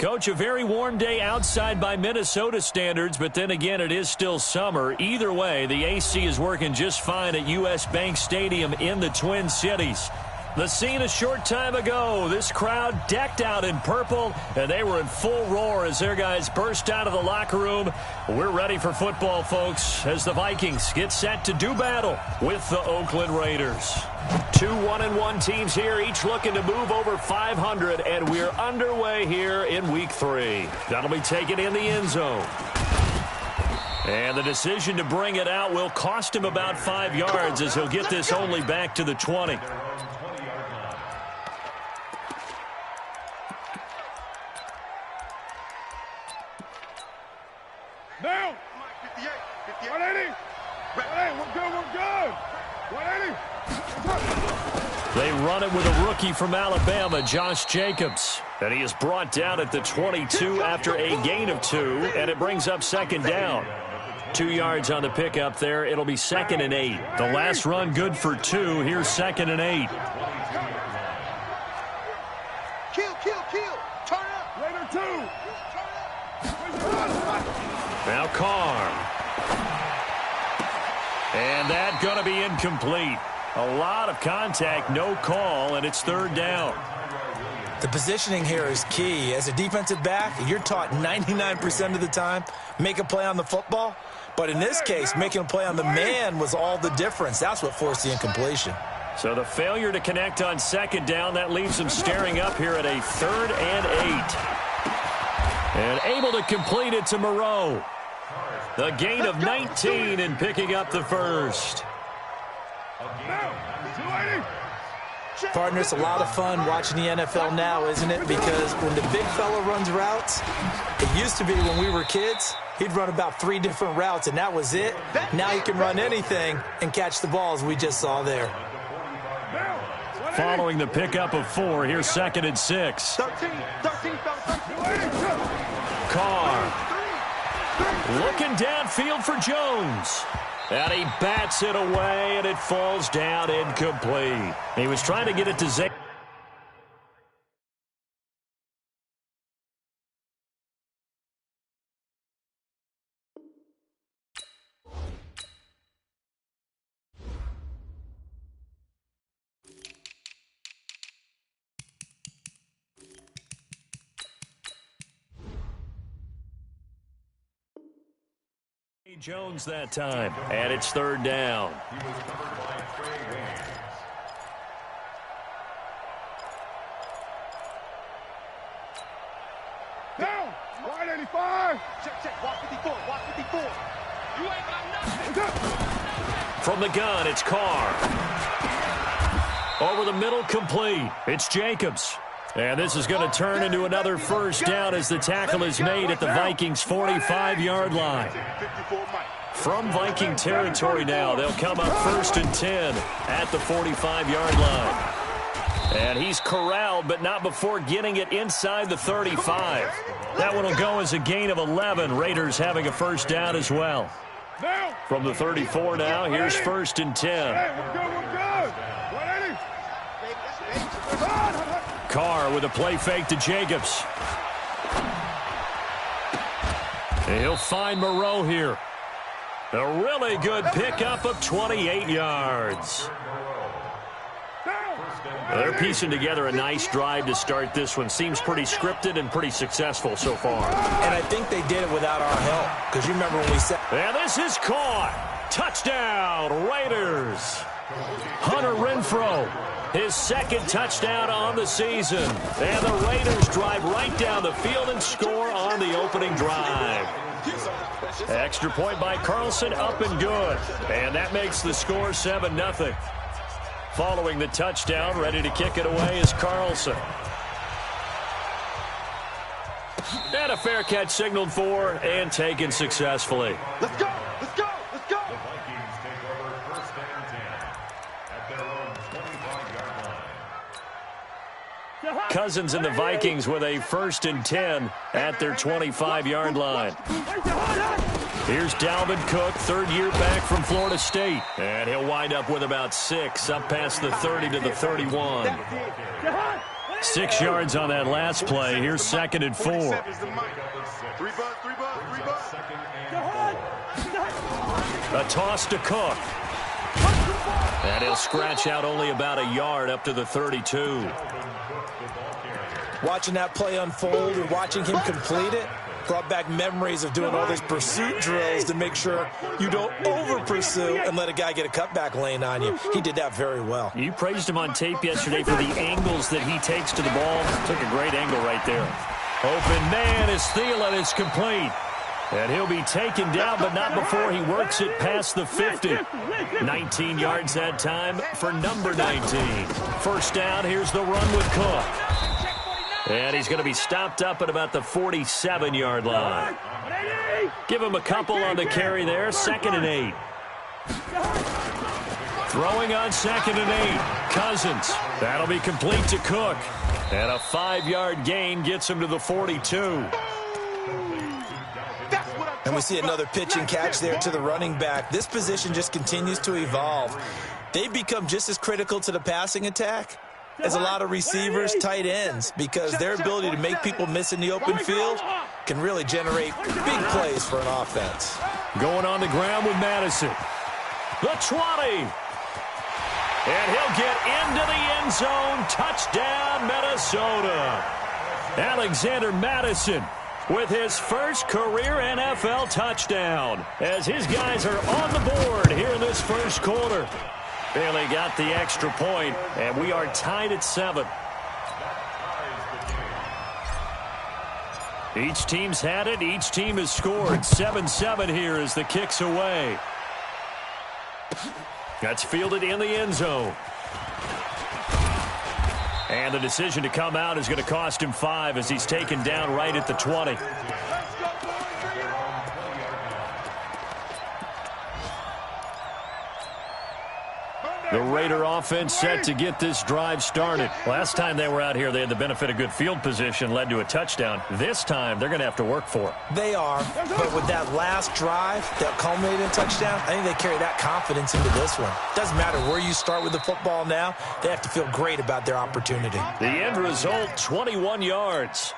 Coach, a very warm day outside by Minnesota standards, but then again, it is still summer. Either way, the AC is working just fine at U.S. Bank Stadium in the Twin Cities. The scene a short time ago, this crowd decked out in purple, and they were in full roar as their guys burst out of the locker room. We're ready for football, folks, as the Vikings get set to do battle with the Oakland Raiders. Two 1-1 teams here, each looking to move over 500, and we're underway here in Week 3. That'll be taken in the end zone. And the decision to bring it out will cost him about 5 yards as he'll get this only back to the 20. Down. 58, 180. 180, we're good, we're good. 180. They run it with a rookie from Alabama, Josh Jacobs. And he is brought down at the 22 after a gain of 2, and it brings up second down. 2 yards on the pickup there. It'll be 2nd and 8. The last run good for 2. Here's 2nd and 8. Kill. Turn up. Raider 2. Now Carr. And that going to be incomplete. A lot of contact, no call, and it's 3rd down. The positioning here is key. As a defensive back, you're taught 99% of the time, make a play on the football. But in this case, making a play on the man was all the difference. That's what forced the incompletion. So the failure to connect on 2nd down, that leaves them staring up here at a 3rd and 8. And able to complete it to Moreau. The gain of 19 and picking up the first. Partner, it's a lot of fun watching the NFL now, isn't it? Because when the big fella runs routes, it used to be when we were kids, he'd run about 3 different routes, and that was it. Now he can run anything and catch the balls we just saw there. Following the pickup of 4, here's 2nd and 6. Carr. Looking downfield for Jones. And he bats it away, and it falls down incomplete. He was trying to get it to Zay. Jones that time, and it's 3rd down. Down. 185. Check. Walk 54. You ain't got nothing. From the gun, it's Carr. Over the middle, complete. It's Jacobs. And this is going to turn into another 1st down as the tackle is made at the Vikings' 45-yard line. From Viking territory now, they'll come up 1st and 10 at the 45-yard line. And he's corralled, but not before getting it inside the 35. That one will go as a gain of 11. Raiders having a 1st down as well. From the 34 now, here's 1st and 10. We're good. 180. Carr with a play fake to Jacobs. He'll find Moreau here. A really good pickup of 28 yards. They're piecing together a nice drive to start this one. Seems pretty scripted and pretty successful so far. And I think they did it without our help. Because you remember when we said... And this is caught. Touchdown, Raiders. Hunter Renfrow. His 2nd touchdown on the season. And the Raiders drive right down the field and score on the opening drive. Extra point by Carlson, up and good. And that makes the score 7-0. Following the touchdown, ready to kick it away is Carlson. And a fair catch signaled for and taken successfully. Let's go. Cousins and the Vikings with a 1st and 10 at their 25-yard line. Here's Dalvin Cook, 3rd year back from Florida State. And he'll wind up with about 6, up past the 30 to the 31. 6 yards on that last play. Here's 2nd and 4. 3 bud, 3 bud, 3 bud. A toss to Cook. And he'll scratch out only about a yard up to the 32. Watching that play unfold and watching him complete it brought back memories of doing all those pursuit drills to make sure you don't over-pursue and let a guy get a cutback lane on you. He did that very well. You praised him on tape yesterday for the angles that he takes to the ball. Took a great angle right there. Open man is Thielen. It's complete. And he'll be taken down, but not before he works it past the 50. 19 yards that time for number 19. First down, here's the run with Cook. And he's going to be stopped up at about the 47-yard line. Give him a couple on the carry there. 2nd and 8. Throwing on 2nd and 8. Cousins. That'll be complete to Cook. And a 5-yard gain gets him to the 42. And we see another pitch and catch there to the running back. This position just continues to evolve. They've become just as critical to the passing attack as a lot of receivers, tight ends, because their ability to make people miss in the open field can really generate big plays for an offense. Going on the ground with Madison. The 20. And he'll get into the end zone. Touchdown, Minnesota. Alexander Madison with his first career NFL touchdown as his guys are on the board here in this first quarter. Bailey got the extra point, and we are tied at 7. Each team's had it. Each team has scored. 7-7 here as the kick's away. That's fielded in the end zone. And the decision to come out is going to cost him 5 as he's taken down right at the 20. The Raider offense set to get this drive started. Last time they were out here, they had the benefit of good field position, led to a touchdown. This time, they're going to have to work for it. They are, but with that last drive that culminated in a touchdown, I think they carry that confidence into this one. Doesn't matter where you start with the football now, they have to feel great about their opportunity. The end result, 21 yards.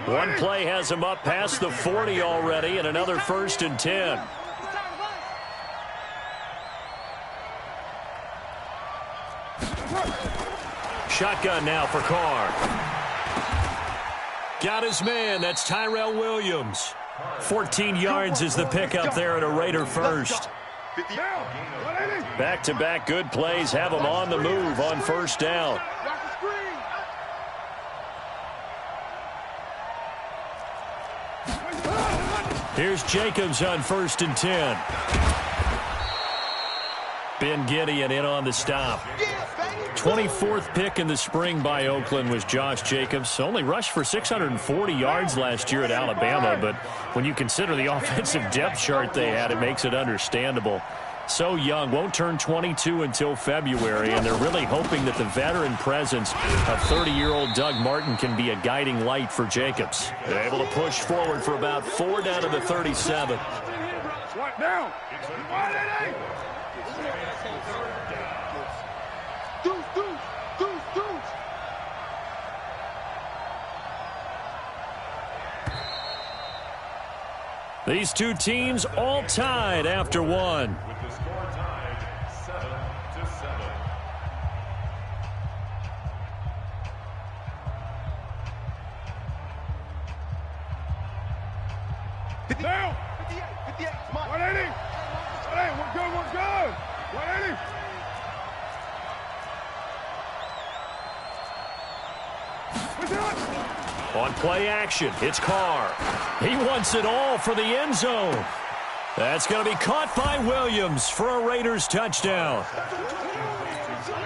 One play has them up past the 40 already, and another 1st and 10. Shotgun now for Carr. Got his man. That's Tyrell Williams. 14 yards is the pickup there at a Raider first. Back-to-back good plays have them on the move on first down. Here's Jacobs on 1st and 10. Ben Gideon in on the stop. 24th pick in the spring by Oakland was Josh Jacobs. Only rushed for 640 yards last year at Alabama, but when you consider the offensive depth chart they had, it makes it understandable. So young, won't turn 22 until February, and they're really hoping that the veteran presence of 30-year-old Doug Martin can be a guiding light for Jacobs. They're able to push forward for about 4 down to the 37. Right down. These two teams all tied after one. With the score tied 7-7. Down. 58. Come on. 180. 180. We're good. We're good. 180. On play action, it's Carr. He wants it all for the end zone. That's going to be caught by Williams for a Raiders touchdown.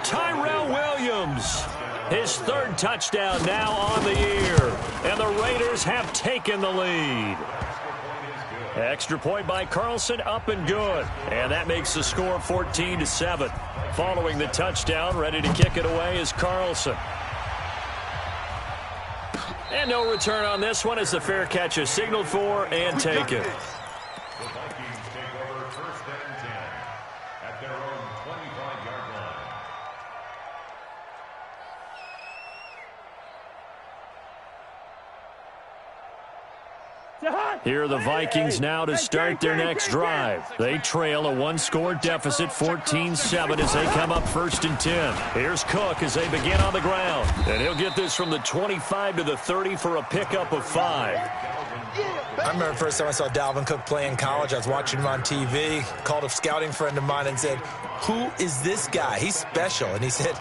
Tyrell Williams, his 3rd touchdown now on the year. And the Raiders have taken the lead. Extra point by Carlson, up and good. And that makes the score 14-7. Following the touchdown, ready to kick it away is Carlson. And no return on this one as the fair catch is signaled for and taken. The Vikings take over 1st and 10 at their own 25-yard line. Here are the Vikings now to start their next drive. They trail a one-score deficit, 14-7, as they come up 1st and 10. Here's Cook as they begin on the ground. And he'll get this from the 25 to the 30 for a pickup of 5. I remember the first time I saw Dalvin Cook play in college. I was watching him on TV, called a scouting friend of mine and said, "Who is this guy? He's special." And he said,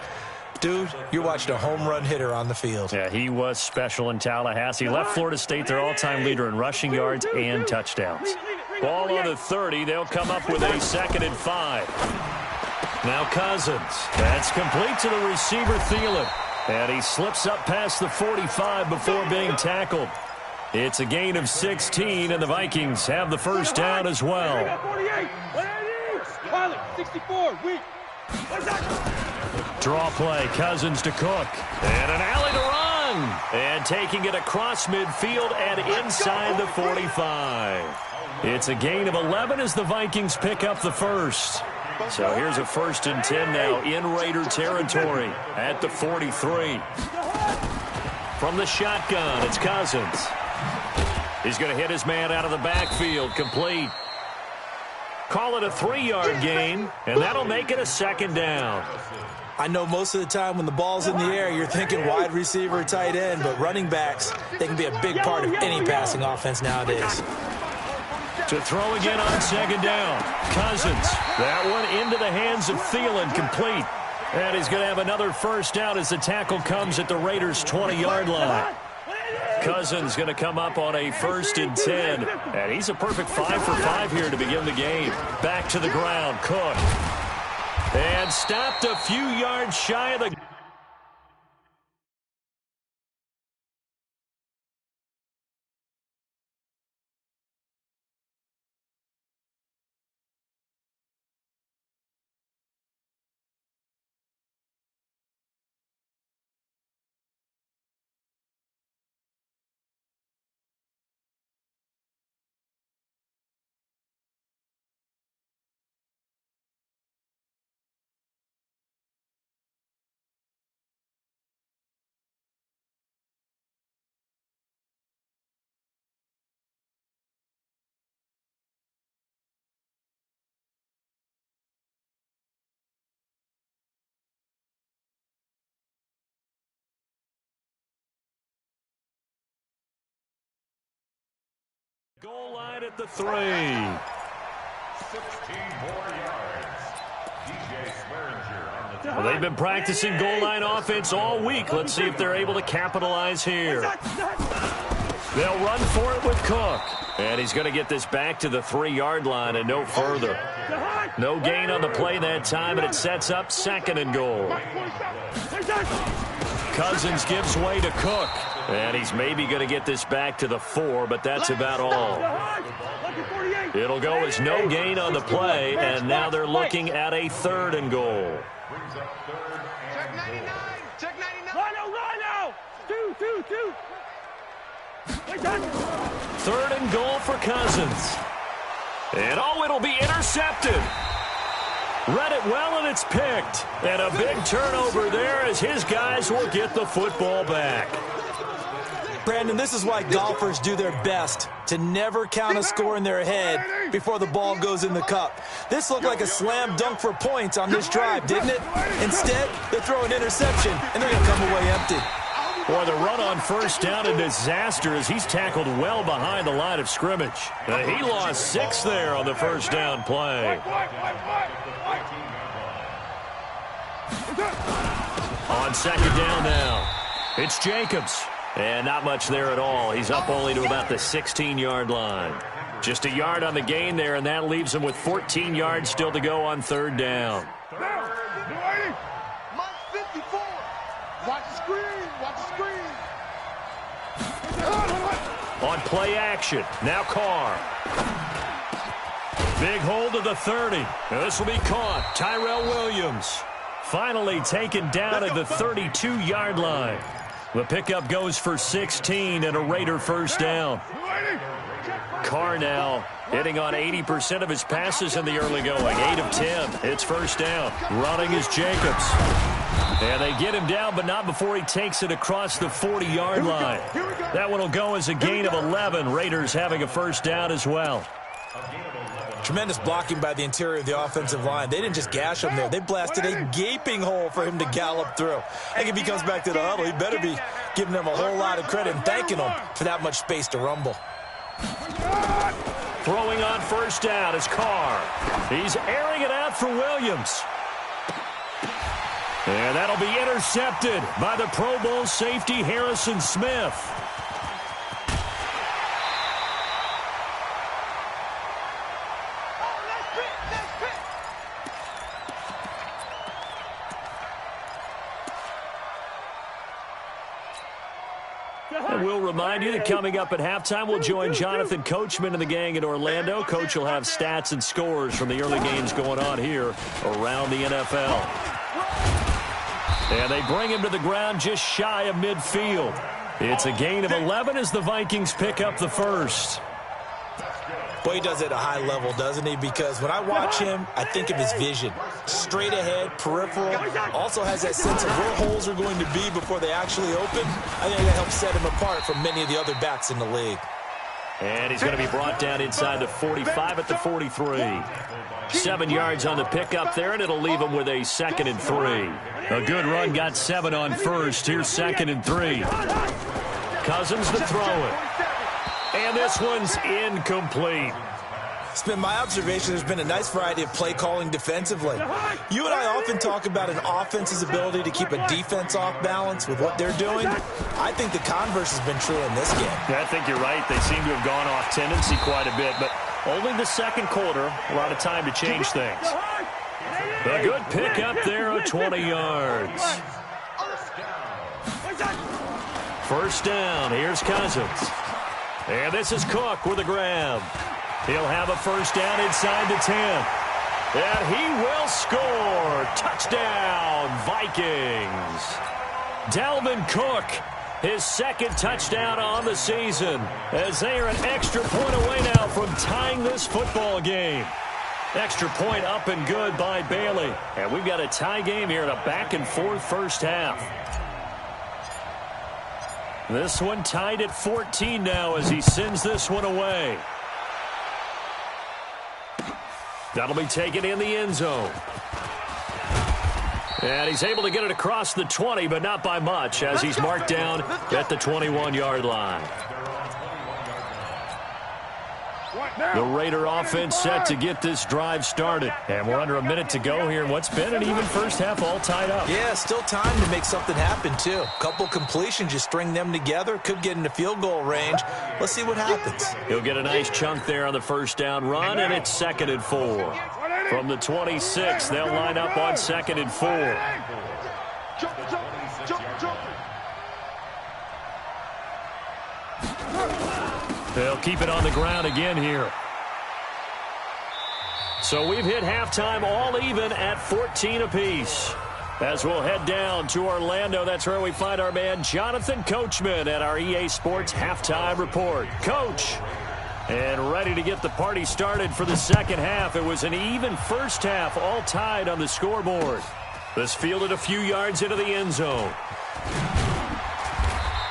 "Dude, you're watching a home run hitter on the field." Yeah, he was special in Tallahassee. Left Florida State their all-time leader in rushing yards and touchdowns. Ball on the 30. They'll come up with a 2nd and 5. Now Cousins. That's complete to the receiver, Thielen. And he slips up past the 45 before being tackled. It's a gain of 16, and the Vikings have the first down as well. 64, weak. Draw play, Cousins to Cook. And an alley to run. And taking it across midfield and inside the 45. It's a gain of 11 as the Vikings pick up the first. So here's a 1st and 10 now in Raider territory at the 43. From the shotgun, it's Cousins. He's going to hit his man out of the backfield, complete. Call it a 3-yard gain, and that'll make it a 2nd down. I know most of the time when the ball's in the air, you're thinking wide receiver, tight end, but running backs, they can be a big part of any passing offense nowadays. To throw again on 2nd down. Cousins. That one into the hands of Thielen, complete. And he's going to have another first down as the tackle comes at the Raiders' 20-yard line. Cousins going to come up on a 1st and 10. And he's a perfect 5 for 5 here to begin the game. Back to the ground, Cook. And stopped a few yards shy of the... Goal line at the 3. 16 more yards. DJ Swearinger on the Well, they've been practicing goal line offense all week. Let's see if they're able to capitalize here. They'll run for it with Cook. And he's going to get this back to the 3-yard line and no further. No gain on the play that time, and it sets up 2nd and goal. Cousins gives way to Cook. And he's maybe going to get this back to the 4, but that's about all. It'll go as no gain on the play, and now they're looking at a 3rd and goal. Check 99. Check 99. Rhino. 2. 3rd and goal for Cousins. And it'll be intercepted. Read it well, and it's picked. And a big turnover there as his guys will get the football back. Brandon, this is why golfers do their best to never count a score in their head before the ball goes in the cup. This looked like a slam dunk for points on this drive, didn't it? Instead, they throw an interception, and they're going to come away empty. Boy, the run on 1st down, a disaster as he's tackled well behind the line of scrimmage. He lost 6 there on the 1st down play. On 2nd down now, it's Jacobs. And not much there at all. He's up only to about the 16-yard line. Just a yard on the gain there, and that leaves him with 14 yards still to go on 3rd down. Mike 54. Watch the screen. Watch the screen. On play action, now Carr. Big hold of the 30. This will be caught. Tyrell Williams finally taken down at the 32-yard line. The pickup goes for 16 and a Raider first down. Carr now hitting on 80% of his passes in the early going. 8 of 10. It's first down. Running is Jacobs. And they get him down, but not before he takes it across the 40-yard line. That one will go as a gain of 11. Raiders having a first down as well. Tremendous blocking by the interior of the offensive line. They didn't just gash him there. They blasted a gaping hole for him to gallop through. I think if he comes back to the huddle, he better be giving them a whole lot of credit and thanking them for that much space to rumble. Throwing on first down is Carr. He's airing it out for Williams. And that'll be intercepted by the Pro Bowl safety Harrison Smith. And we'll remind you that coming up at halftime, we'll join Jonathan Coachman and the gang in Orlando. Coach will have stats and scores from the early games going on here around the NFL. And they bring him to the ground just shy of midfield. It's a gain of 11 as the Vikings pick up the first. Boy, he does it at a high level, doesn't he? Because when I watch him, I think of his vision. Straight ahead, peripheral. Also has that sense of where holes are going to be before they actually open. I think that helps set him apart from many of the other backs in the league. And he's going to be brought down inside the 45 at the 43. 7 yards on the pickup there, and it'll leave him with a 2nd and 3. A good run, got 7 on first. Here's 2nd and 3. Cousins to throw it. And this one's incomplete. It's been my observation there's been a nice variety of play calling defensively. You and I often talk about an offense's ability to keep a defense off balance with what they're doing. I think the converse has been true in this game. Yeah, I think you're right. They seem to have gone off tendency quite a bit, but only the second quarter, a lot of time to change things. A good pick up there of 20 yards. First down, here's Cousins. And this is Cook with a grab. He'll have a first down inside the 10. And he will score. Touchdown, Vikings. Dalvin Cook, his 2nd touchdown on the season, as they are an extra point away now from tying this football game. Extra point up and good by Bailey. And we've got a tie game here in a back-and-forth first half. This one tied at 14 now as he sends this one away. That'll be taken in the end zone. And he's able to get it across the 20, but not by much, as he's marked down at the 21-yard line. The Raider offense set to get this drive started. And we're under a minute to go here in what's been an even first half, all tied up. Yeah, still time to make something happen, too. Couple completions, you string them together, could get into field goal range. Let's see what happens. He'll get a nice chunk there on the first down run, and it's 2nd and 4. From the 26, they'll line up on 2nd and 4. They'll keep it on the ground again here. So we've hit halftime all even at 14 apiece. As we'll head down to Orlando, that's where we find our man Jonathan Coachman at our EA Sports Halftime Report. Coach, and ready to get the party started for the second half. It was an even first half, all tied on the scoreboard. This fielded a few yards into the end zone.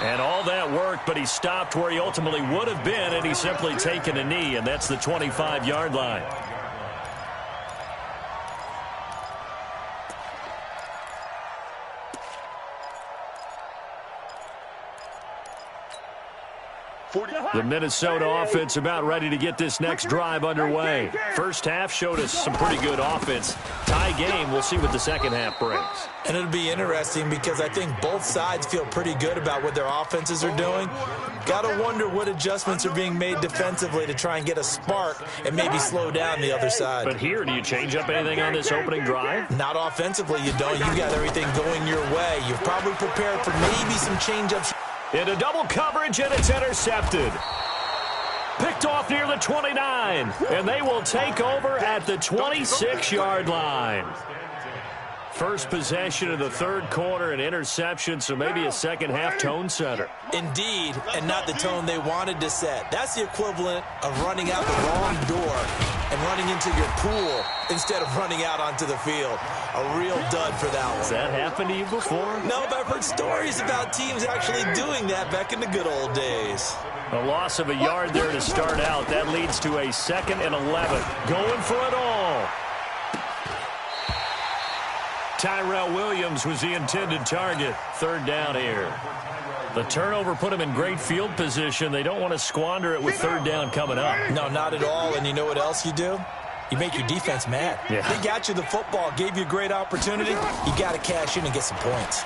And all that worked, but he stopped where he ultimately would have been, and he's simply taken a knee, and that's the 25-yard line. The Minnesota offense about ready to get this next drive underway. First half showed us some pretty good offense. Tie game, we'll see what the second half brings. And it'll be interesting because I think both sides feel pretty good about what their offenses are doing. Got to wonder what adjustments are being made defensively to try and get a spark and maybe slow down the other side. But here, do you change up anything on this opening drive? Not offensively, you don't. You've got everything going your way. You've probably prepared for maybe some change-ups. Into double coverage, and it's intercepted. Picked off near the 29, and they will take over at the 26-yard line. First possession of the third quarter, an interception, so maybe a second-half tone setter. Indeed, and not the tone they wanted to set. That's the equivalent of running out the wrong door and running into your pool instead of running out onto the field. A real dud for that one. Has that happened to you before? No, but I've heard stories about teams actually doing that back in the good old days. A loss of a yard there to start out. That leads to a 2nd and 11. Going for it all. Tyrell Williams was the intended target. 3rd down here. The turnover put him in great field position. They don't want to squander it with 3rd down coming up. No, not at all. And you know what else you do? You make your defense mad. Yeah. They got you the football, gave you a great opportunity. You got to cash in and get some points.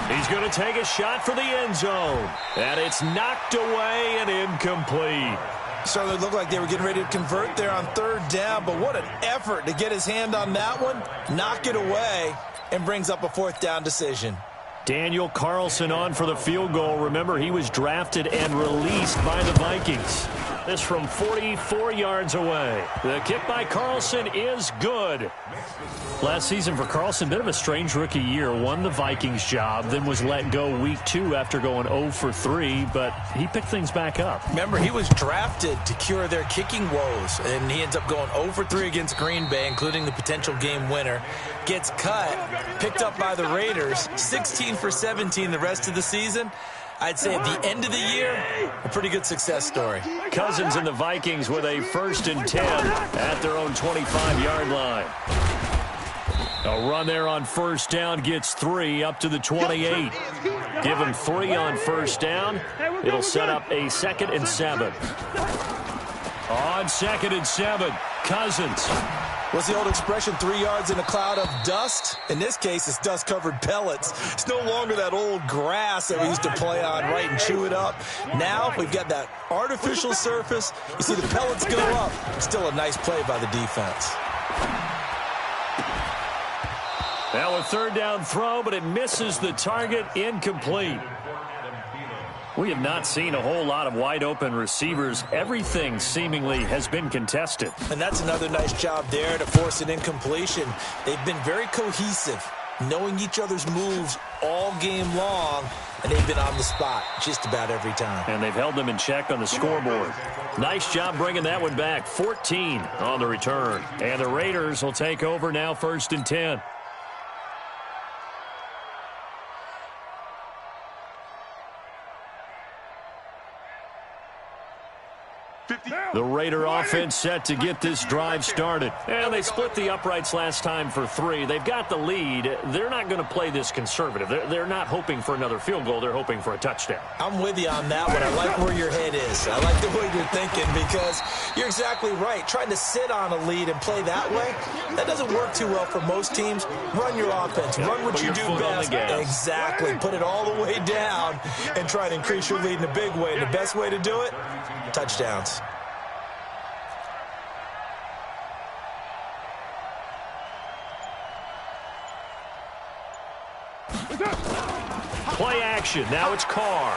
He's going to take a shot for the end zone. And it's knocked away and incomplete. Certainly looked like they were getting ready to convert there on 3rd down, but what an effort to get his hand on that one, knock it away, and brings up a 4th down decision. Daniel Carlson on for the field goal. Remember, he was drafted and released by the Vikings. This from 44 yards away. The kick by Carlson is good. Last season for Carlson, bit of a strange rookie year. Won the Vikings job, then was let go week 2 after going 0 for 3, but he picked things back up. Remember, he was drafted to cure their kicking woes, and he ends up going 0 for 3 against Green Bay, including the potential game winner. Gets cut, picked up by the Raiders, 16 for 17 the rest of the season. I'd say at the end of the year, a pretty good success story. Cousins and the Vikings with a 1st and 10 at their own 25-yard line. A run there on 1st down gets 3 up to the 28. Give him 3 on 1st down. It'll set up a 2nd and 7. On 2nd and 7, Cousins. What's the old expression, 3 yards in a cloud of dust? In this case, it's dust-covered pellets. It's no longer that old grass that we used to play on, right, and chew it up. Now we've got that artificial surface. You see the pellets go up. Still a nice play by the defense. Now a 3rd down throw, but it misses the target, incomplete. We have not seen a whole lot of wide-open receivers. Everything seemingly has been contested. And that's another nice job there to force an incompletion. They've been very cohesive, knowing each other's moves all game long, and they've been on the spot just about every time. And they've held them in check on the scoreboard. Nice job bringing that one back. 14 on the return. And the Raiders will take over now, 1st and 10. The Raider offense set to get this drive started. And they split the uprights last time for 3. They've got the lead. They're not going to play this conservative. They're not hoping for another field goal. They're hoping for a touchdown. I'm with you on that one. I like where your head is. I like the way you're thinking because you're exactly right. Trying to sit on a lead and play that way, that doesn't work too well for most teams. Run your offense. Run what you do best. Exactly. Put it all the way down and try to increase your lead in a big way. And the best way to do it, touchdowns. Play action. Now it's Carr.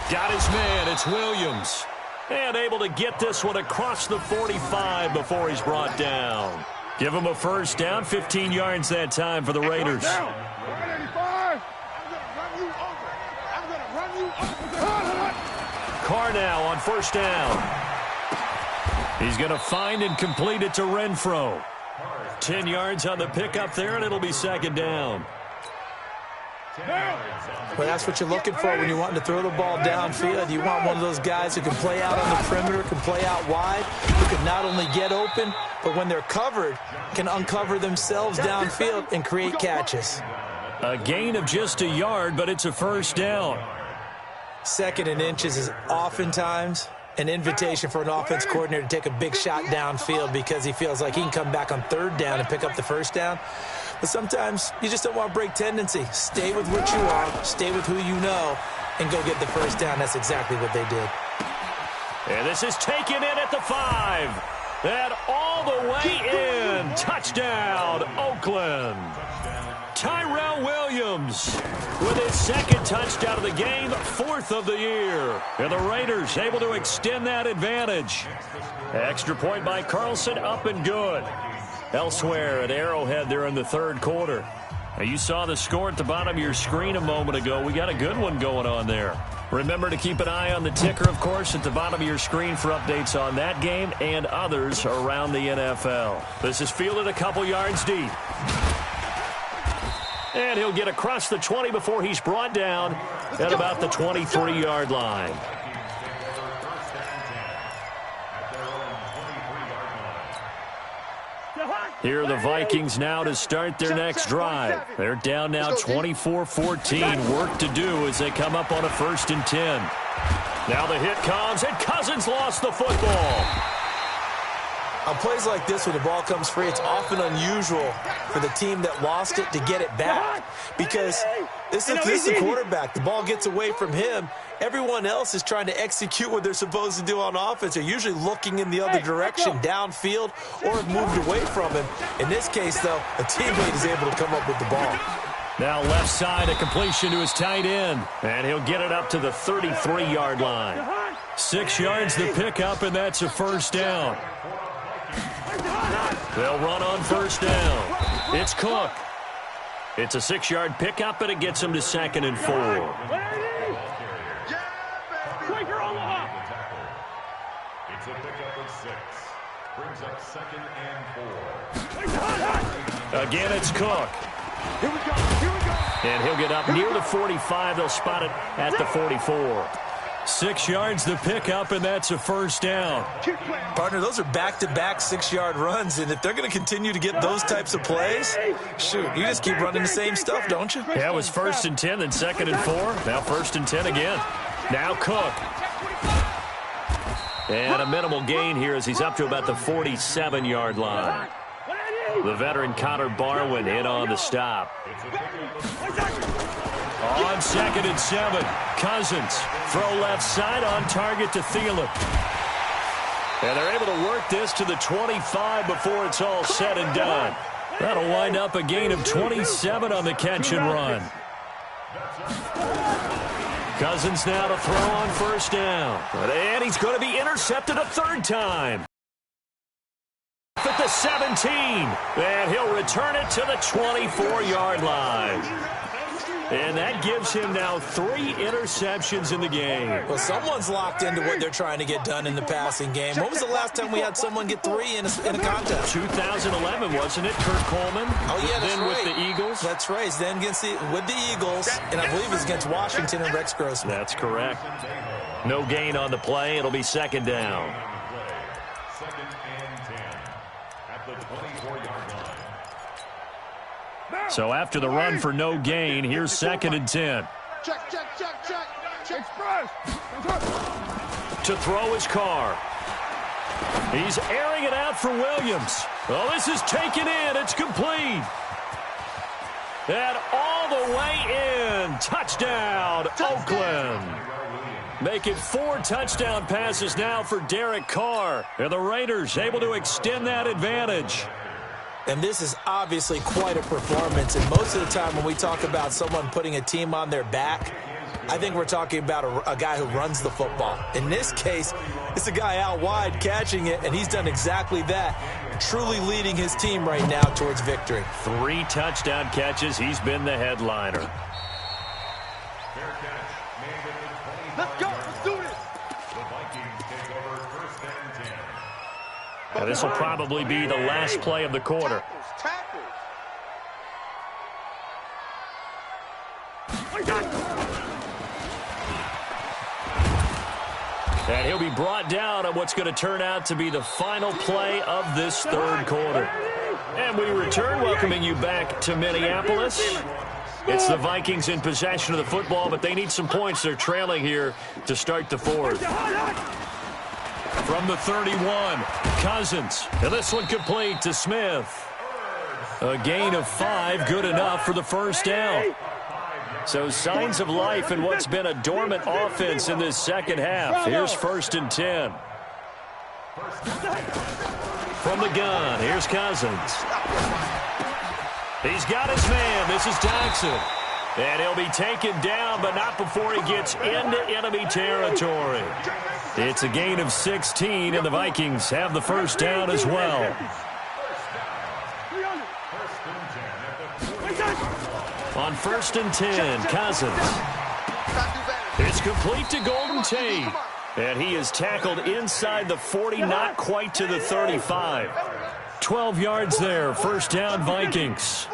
Got his man. It's Williams. And able to get this one across the 45 before he's brought down. Give him a 1st down. 15 yards that time for the Raiders. Carr now on 1st down. He's going to find and complete it to Renfro. 10 yards on the pickup there, and it'll be 2nd down. Well, that's what you're looking for when you're wanting to throw the ball downfield. You want one of those guys who can play out on the perimeter, can play out wide, who can not only get open, but when they're covered, can uncover themselves downfield and create catches. A gain of just a yard, but it's a 1st down. 2nd and inches is oftentimes an invitation for an offense coordinator to take a big shot downfield because he feels like he can come back on 3rd down and pick up the 1st down. But sometimes you just don't want to break tendency. Stay with what you are, stay with who you know, and go get the 1st down. That's exactly what they did. And this is taken in at the 5. And all the way in. Touchdown, Oakland. Tyrell Williams with his 2nd touchdown of the game, 4th of the year. And the Raiders able to extend that advantage. Extra point by Carlson, up and good. Elsewhere at Arrowhead there in the 3rd quarter. Now you saw the score at the bottom of your screen a moment ago. We got a good one going on there. Remember to keep an eye on the ticker, of course, at the bottom of your screen for updates on that game and others around the NFL. This is fielded a couple yards deep. And he'll get across the 20 before he's brought down at about the 23-yard line. Here are the Vikings now to start their next drive. They're down now 24-14. Work to do as they come up on a 1st and 10. Now the hit comes, and Cousins lost the football. On plays like this where the ball comes free, it's often unusual for the team that lost it to get it back. Because this is the quarterback. The ball gets away from him. Everyone else is trying to execute what they're supposed to do on offense. They're usually looking in the other direction, downfield, or have moved away from him. In this case, though, a teammate is able to come up with the ball. Now left side, a completion to his tight end. And he'll get it up to the 33-yard line. 6 yards the pickup, and that's a 1st down. They'll run on 1st down. It's Cook. It's a 6-yard pickup, and it gets him to 2nd and 4. It's a pickup of 6. Brings up 2nd and 4. Again, it's Cook. Here we go. Here we go. And he'll get up near the 45. They'll spot it at the 44. 6 yards the pickup, and that's a 1st down. Partner, those are back-to-back 6-yard runs, and if they're going to continue to get those types of plays, shoot, you just keep running the same stuff, don't you? Yeah, it was 1st and 10, then 2nd and 4. Now 1st and 10 again. Now Cook. And a minimal gain here as he's up to about the 47-yard line. The veteran Connor Barwin in on the stop. On 2nd and 7, Cousins. Throw left side on target to Thielen. And they're able to work this to the 25 before it's all said and done. That'll wind up a gain of 27 on the catch and run. Cousins now to throw on 1st down. And he's going to be intercepted a 3rd time. At the 17. And he'll return it to the 24-yard line. And that gives him now 3 interceptions in the game. Well, someone's locked into what they're trying to get done in the passing game. When was the last time we had someone get 3 in a contest? 2011, wasn't it? Kurt Coleman. Oh, yeah, that's then right. With the Eagles. That's right. Then with the Eagles, and I believe it was against Washington and Rex Grossman. That's correct. No gain on the play. It'll be 2nd down. 2nd and 10 at the 24-yard line. So after the run for no gain, here's 2nd and 10. Check. Express. To throw his car. He's airing it out for Williams. Well, this is taken in. It's complete. And all the way in. Touchdown, Oakland. Make it 4 touchdown passes now for Derek Carr. And the Raiders able to extend that advantage. And this is obviously quite a performance. And most of the time when we talk about someone putting a team on their back, I think we're talking about a guy who runs the football. In this case, it's a guy out wide catching it, and he's done exactly that, truly leading his team right now towards victory. 3 touchdown catches. He's been the headliner. Let's go. Let's do this. The Vikings take over 1st and 10. And this will probably be the last play of the quarter. Tackles. And he'll be brought down on what's going to turn out to be the final play of this 3rd quarter. And we return, welcoming you back to Minneapolis. It's the Vikings in possession of the football, but they need some points. They're trailing here to start the 4th. From the 31, Cousins. And this one complete to Smith. A gain of 5, good enough for the 1st down. So signs of life in what's been a dormant offense in this 2nd half. Here's 1st and 10. From the gun, here's Cousins. He's got his man. This is Jackson. And he'll be taken down, but not before he gets into enemy territory. It's a gain of 16, and the Vikings have the 1st down as well. On 1st and 10, Cousins. It's complete to Golden Tate. And he is tackled inside the 40, not quite to the 35. 12 yards there. First down, Vikings.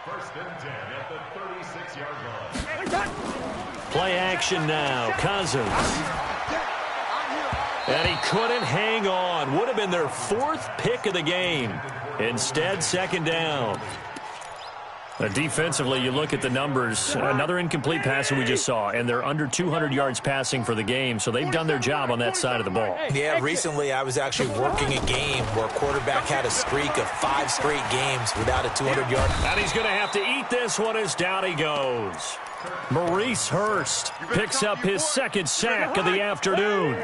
First and 10 at the 36-yard line. Play action now. Cousins. And he couldn't hang on. Would have been their fourth pick of the game. Instead, second down. Defensively, you look at the numbers. Another incomplete pass that we just saw, and they're under 200 yards passing for the game, so they've done their job on that side of the ball. Yeah, recently I was actually working a game where a quarterback had a streak of 5 straight games without a 200-yard. And he's going to have to eat this one as down he goes. Maurice Hurst picks up his second sack of the afternoon.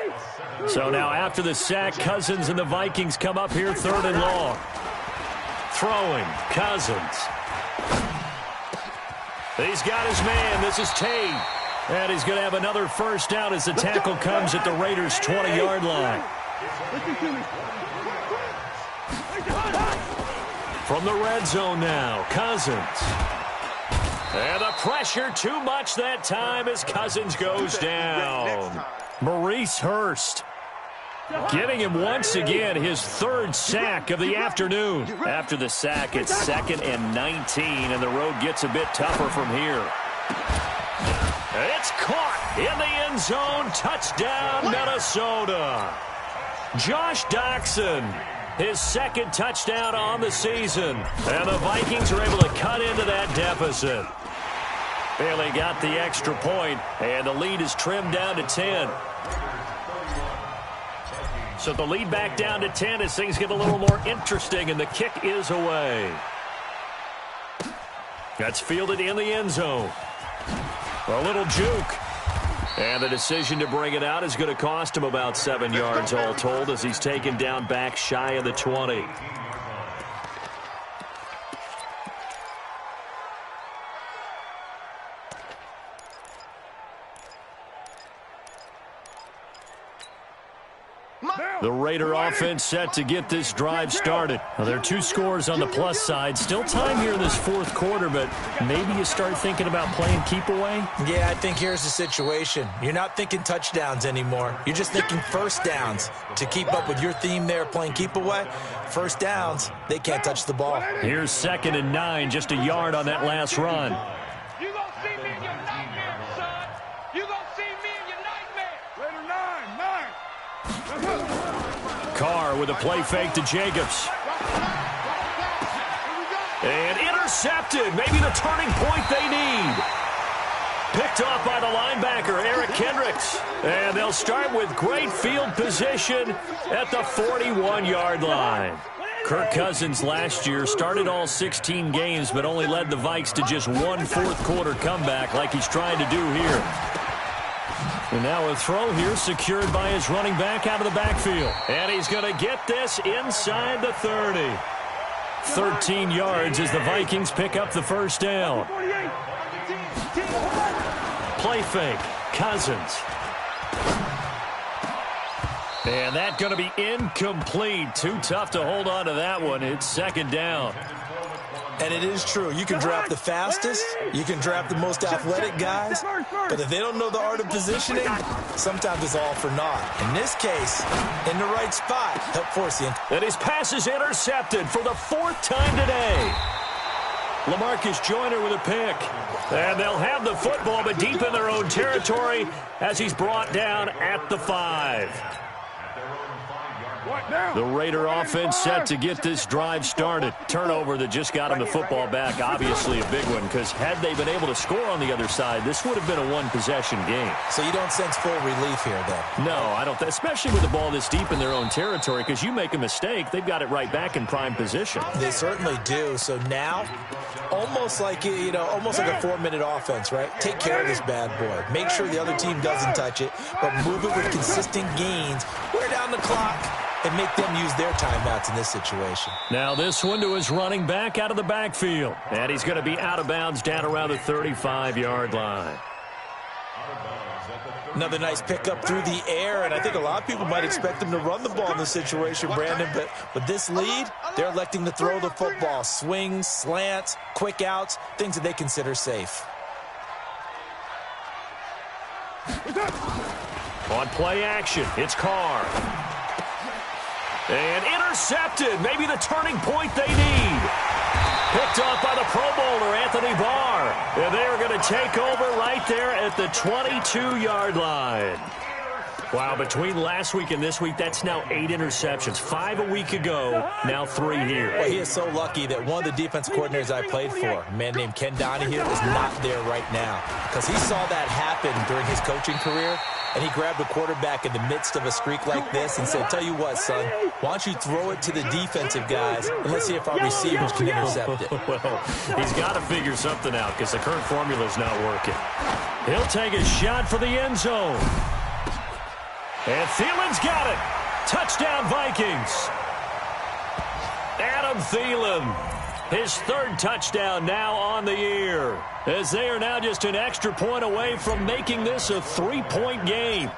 So now after the sack, Cousins and the Vikings come up here third and long. Throwing, Cousins. He's got his man. This is Tate. And he's going to have another first down as the tackle comes at the Raiders' 20-yard line. From the red zone now, Cousins. And the pressure too much that time as Cousins goes down. Maurice Hurst getting him once again his third sack of the afternoon. After the sack, it's 2nd and 19, and the road gets a bit tougher from here. It's caught in the end zone. Touchdown, Minnesota. Josh Doxson, his second touchdown on the season. And the Vikings are able to cut into that deficit. Barely got the extra point, and the lead is trimmed down to 10. So the lead back down to 10 as things get a little more interesting, and the kick is away. That's fielded in the end zone. A little juke. And the decision to bring it out is going to cost him about 7 yards all told as he's taken down back shy of the 20. The Raider offense set to get this drive started. Now, there are 2 scores on the plus side. Still time here in this fourth quarter, but maybe you start thinking about playing keep away? Yeah, I think here's the situation. You're not thinking touchdowns anymore. You're just thinking first downs. To keep up with your theme there, playing keep away, first downs, they can't touch the ball. Here's 2nd and 9, just a yard on that last run. You gonna see me in your nightmare, son. You gonna see me in your nightmare. Raider 9. Carr with a play fake to Jacobs. And intercepted. Maybe the turning point they need. Picked off by the linebacker, Eric Kendricks. And they'll start with great field position at the 41-yard line. Kirk Cousins last year started all 16 games, but only led the Vikes to just one fourth-quarter comeback like he's trying to do here. And now a throw here secured by his running back out of the backfield. And he's going to get this inside the 30. 13 yards as the Vikings pick up the first down. Play fake. Cousins. And that's going to be incomplete. Too tough to hold on to that one. It's second down. And it is true. You can draft the fastest. You can draft the most athletic guys. But if they don't know the art of positioning, sometimes it's all for naught. In this case, in the right spot, help force you. And his pass is intercepted for the 4th time today. LaMarcus Joyner with a pick. And they'll have the football, but deep in their own territory as he's brought down at the 5. The Raider offense set to get this drive started. Turnover that just got him the football back, obviously a big one, because had they been able to score on the other side, this would have been a one-possession game. So you don't sense full relief here, then? No, I don't. Especially with the ball this deep in their own territory, because you make a mistake, they've got it right back in prime position. They certainly do. So now, almost like a 4-minute offense, right? Take care of this bad boy. Make sure the other team doesn't touch it, but move it with consistent gains. Wear down the clock and make them use their timeouts in this situation. Now this one to his running back out of the backfield. And he's going to be out of bounds down around the 35-yard line. Another nice pickup through the air, and I think a lot of people might expect them to run the ball in this situation, Brandon, but with this lead, they're electing to throw the football. Swings, slants, quick outs, things that they consider safe. On play action, it's Carr. And intercepted. Maybe the turning point they need. Picked off by the Pro Bowler, Anthony Barr. And they are going to take over right there at the 22-yard line. Wow, between last week and this week, that's now 8 interceptions. 5 a week ago, now 3 here. Well, he is so lucky that one of the defense coordinators I played for, a man named Ken Donahue, is not there right now. Because he saw that happen during his coaching career, and he grabbed a quarterback in the midst of a streak like this and said, tell you what, son, why don't you throw it to the defensive guys, and let's see if our receivers can intercept it. Well, he's got to figure something out because the current formula is not working. He'll take a shot for the end zone. And Thielen's got it. Touchdown, Vikings. Adam Thielen, his 3rd touchdown now on the year, as they are now just an extra point away from making this a 3-point game.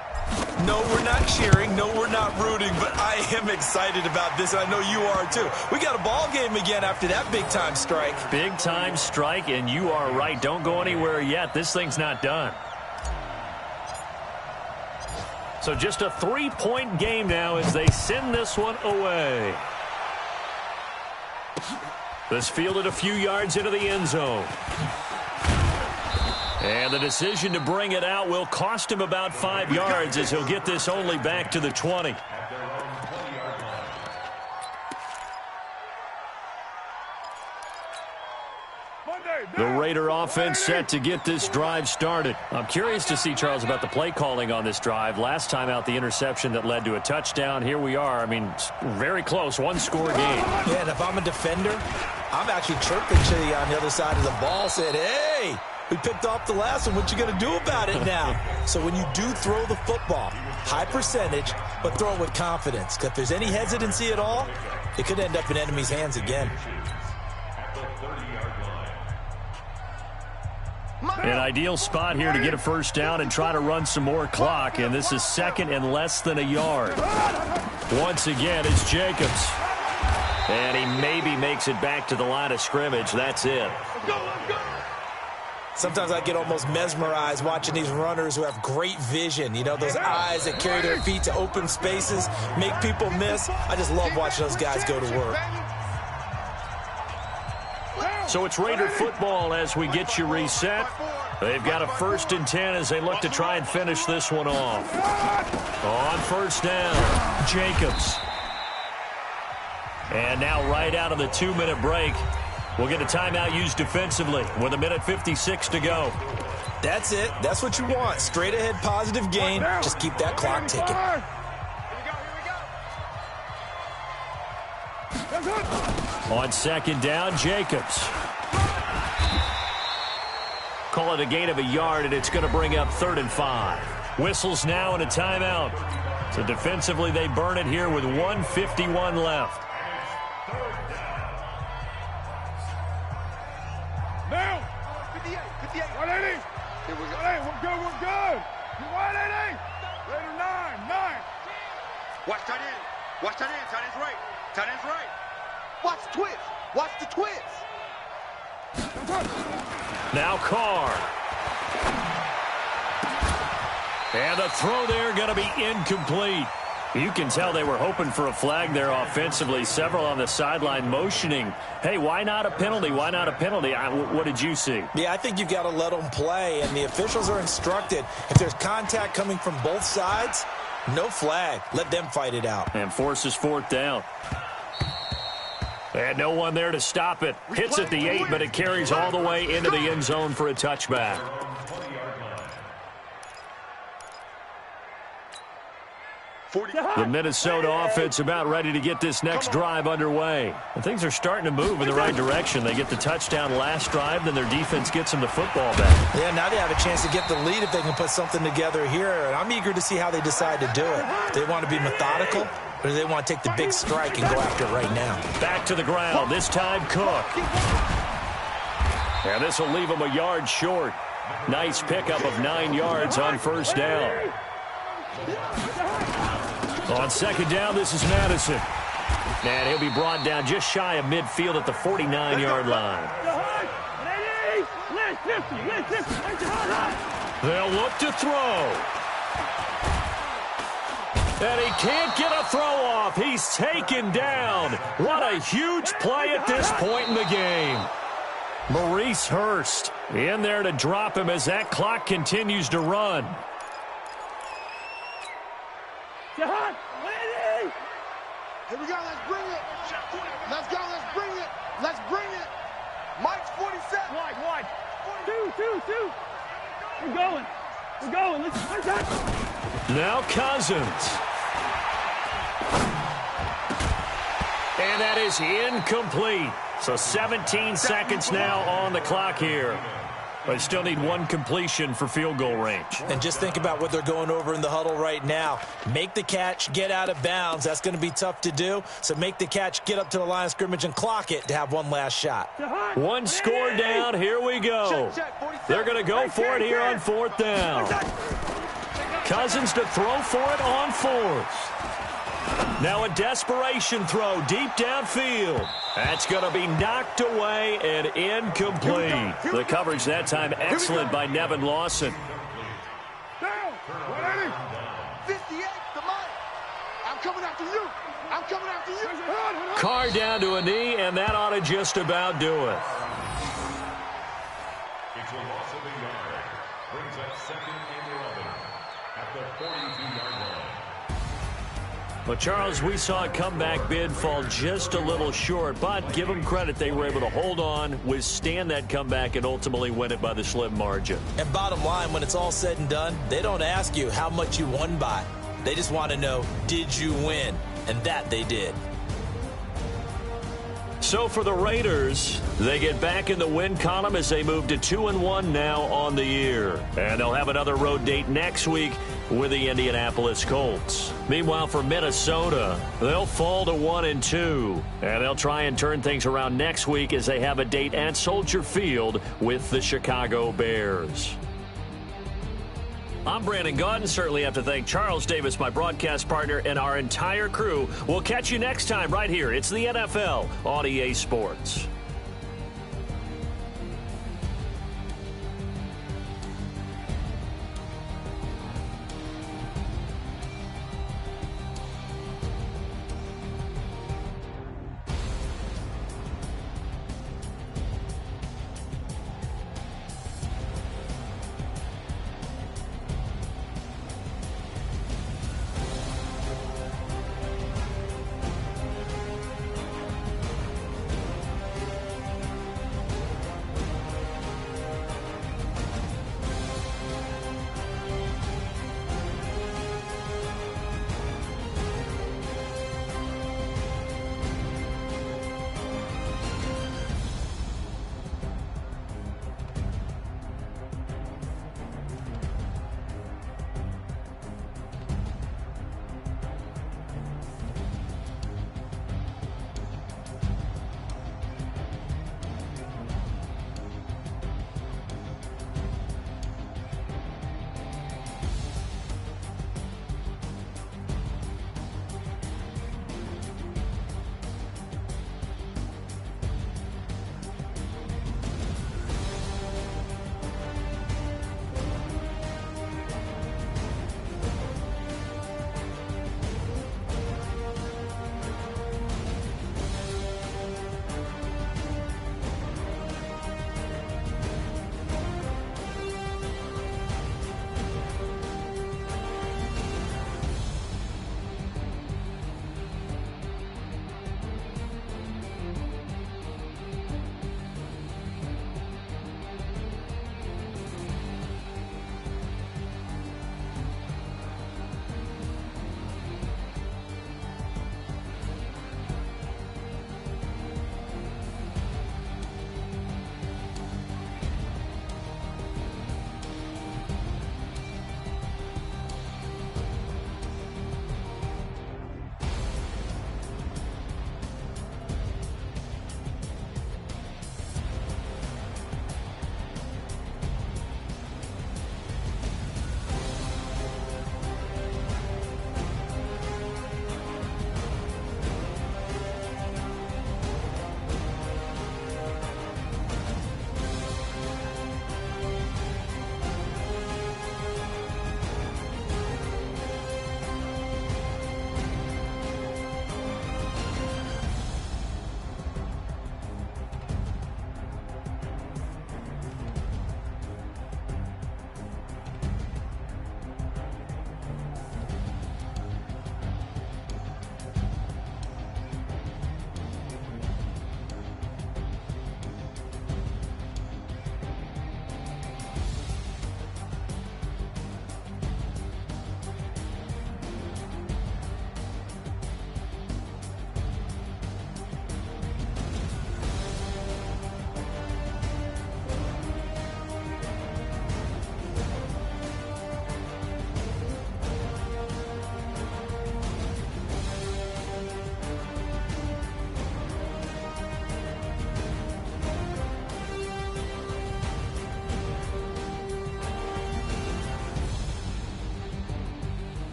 No, we're not cheering. No, we're not rooting, but I am excited about this, and I know you are too. We got a ball game again after that big-time strike. Big-time strike, and you are right. Don't go anywhere yet. This thing's not done. So just a 3-point game now as they send this one away. This fielded a few yards into the end zone. And the decision to bring it out will cost him about 5 yards as he'll get this only back to the 20. The Raider offense set to get this drive started. I'm curious to see, Charles, about the play calling on this drive. Last time out, the interception that led to a touchdown. Here we are. I mean, very close, one-score game. Yeah, and if I'm a defender, I'm actually chirping to you on the other side of the ball, saying, hey, we picked off the last one. What you going to do about it now? So when you do throw the football, high percentage, but throw it with confidence. Because if there's any hesitancy at all, it could end up in enemy's hands again. An ideal spot here to get a first down and try to run some more clock, and this is 2nd and less than a yard. Once again, it's Jacobs. And he maybe makes it back to the line of scrimmage. That's it. Sometimes I get almost mesmerized watching these runners who have great vision. You know, those eyes that carry their feet to open spaces, make people miss. I just love watching those guys go to work. So it's Raider football as we get you reset. They've got a 1st and 10 as they look to try and finish this one off. On first down, Jacobs. And now right out of the 2-minute break, we'll get a timeout used defensively with 1:56 to go. That's it. That's what you want. Straight ahead positive gain. Just keep that clock ticking. On 2nd down, Jacobs. Call it a gain of a yard, and it's going to bring up 3rd and 5. Whistles now and a timeout. So defensively, they burn it here with 1:51 left. Now! 58, 180! Here we go. Hey, we're good. 180! Later, 9. Watch tight end. Watch tight end. Tight end's right. Tight end's right. Watch the twist. Watch the twist. Now Carr. And the throw there going to be incomplete. You can tell they were hoping for a flag there offensively. Several on the sideline motioning, hey, why not a penalty? Why not a penalty? What did you see? Yeah, I think you've got to let them play, and the officials are instructed. If there's contact coming from both sides, no flag. Let them fight it out. And forces 4th down. And no one there to stop it. Hits at the 8, but it carries all the way into the end zone for a touchback. The Minnesota offense about ready to get this next drive underway. And things are starting to move in the right direction. They get the touchdown last drive, then their defense gets them the football back. Yeah, now they have a chance to get the lead if they can put something together here. And I'm eager to see how they decide to do it. They want to be methodical, or do they want to take the big strike and go after it right now? Back to the ground, this time Cook. And this will leave them a yard short. Nice pickup of 9 yards on first down. On 2nd down, this is Madison. And he'll be brought down just shy of midfield at the 49-yard line. They'll look to throw. And he can't get a throw off. He's taken down. What a huge play at this point in the game. Maurice Hurst in there to drop him as that clock continues to run. Here we go. Let's bring it. Let's go. Let's bring it. Let's bring it. Mike's 47. Wide. 2. We're going. Let's go. Now Cousins. And that is incomplete. So 17 seconds now on the clock here. But still need one completion for field goal range. And just think about what they're going over in the huddle right now. Make the catch, get out of bounds. That's going to be tough to do. So make the catch, get up to the line of scrimmage, and clock it to have one last shot. One score down. Here we go. They're going to go for it here on 4th down. Cousins to throw for it on 4th. Now a desperation throw deep downfield. That's going to be knocked away and incomplete. The coverage that time excellent by Nevin Lawson. 58, the money. I'm coming after you. Carr down to a knee, and that ought to just about do it. It's a loss of a yard. Brings up 2nd and 11 at the 42-yard line. Well, Charles, we saw a comeback bid fall just a little short, but give them credit. They were able to hold on, withstand that comeback, and ultimately win it by the slim margin. And bottom line, when it's all said and done, they don't ask you how much you won by. They just want to know, did you win? And that they did. So for the Raiders, they get back in the win column as they move to 2-1 now on the year. And they'll have another road date next week with the Indianapolis Colts. Meanwhile, for Minnesota, they'll fall to 1-2. And they'll try and turn things around next week as they have a date at Soldier Field with the Chicago Bears. I'm Brandon Gaudin. Certainly have to thank Charles Davis, my broadcast partner, and our entire crew. We'll catch you next time right here. It's the NFL on EA Sports.